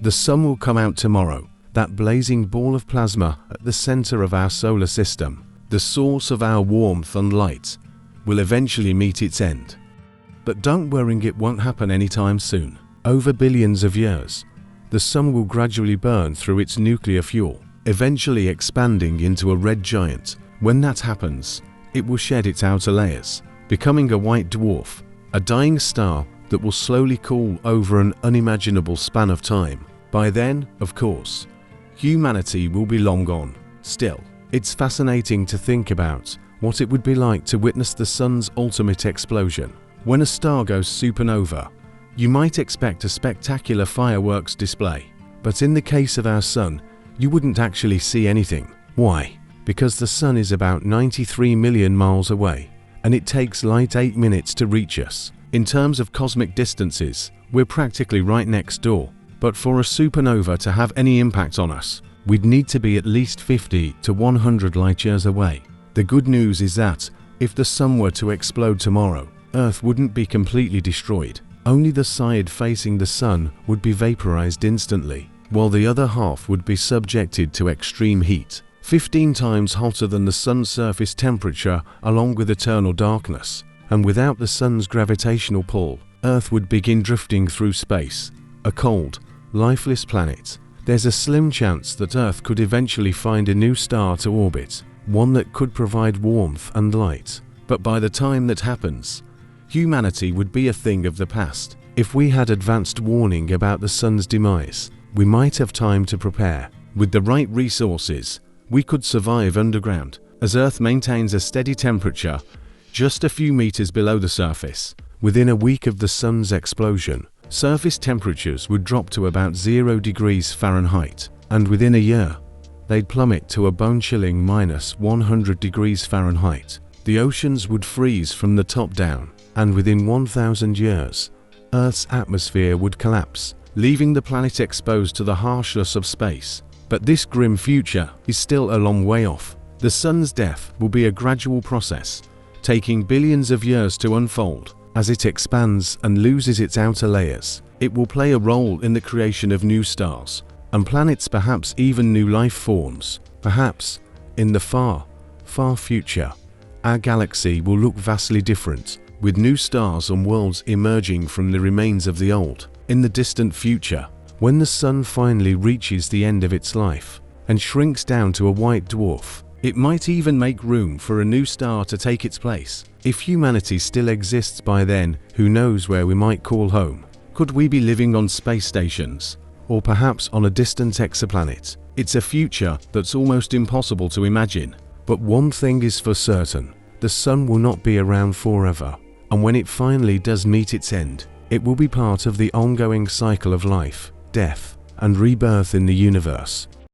The sun will come out tomorrow, that blazing ball of plasma at the center of our solar system, the source of our warmth and light, will eventually meet its end. But don't worry, it won't happen anytime soon. Over billions of years, the sun will gradually burn through its nuclear fuel, eventually expanding into a red giant. When that happens, it will shed its outer layers, becoming a white dwarf, a dying star that will slowly cool over an unimaginable span of time. By then, of course, humanity will be long gone. Still, it's fascinating to think about what it would be like to witness the sun's ultimate explosion. When a star goes supernova, you might expect a spectacular fireworks display, but in the case of our sun, you wouldn't actually see anything. Why? Because the sun is about 93 million miles away, and it takes light 8 minutes to reach us. In terms of cosmic distances, we're practically right next door, but for a supernova to have any impact on us, we'd need to be at least 50 to 100 light years away. The good news is that, if the sun were to explode tomorrow, Earth wouldn't be completely destroyed. Only the side facing the sun would be vaporized instantly, while the other half would be subjected to extreme heat, 15 times hotter than the sun's surface temperature, along with eternal darkness. And without the sun's gravitational pull, Earth would begin drifting through space, a cold, lifeless planet. There's a slim chance that Earth could eventually find a new star to orbit, one that could provide warmth and light. But by the time that happens, humanity would be a thing of the past. If we had advanced warning about the sun's demise, we might have time to prepare. With the right resources, we could survive underground, as Earth maintains a steady temperature just a few meters below the surface. Within a week of the sun's explosion, surface temperatures would drop to about 0 degrees Fahrenheit, and within a year, they'd plummet to a bone-chilling -100 degrees Fahrenheit. The oceans would freeze from the top down, and within 1,000 years, Earth's atmosphere would collapse, leaving the planet exposed to the harshness of space. But this grim future is still a long way off. The sun's death will be a gradual process, taking billions of years to unfold. As it expands and loses its outer layers, it will play a role in the creation of new stars and planets, perhaps even new life forms. Perhaps, in the far, far future, our galaxy will look vastly different, with new stars and worlds emerging from the remains of the old. In the distant future, when the sun finally reaches the end of its life and shrinks down to a white dwarf, it might even make room for a new star to take its place. If humanity still exists by then, who knows where we might call home? Could we be living on space stations, or perhaps on a distant exoplanet? It's a future that's almost impossible to imagine. But one thing is for certain, the sun will not be around forever, and when it finally does meet its end, it will be part of the ongoing cycle of life, death, and rebirth in the universe.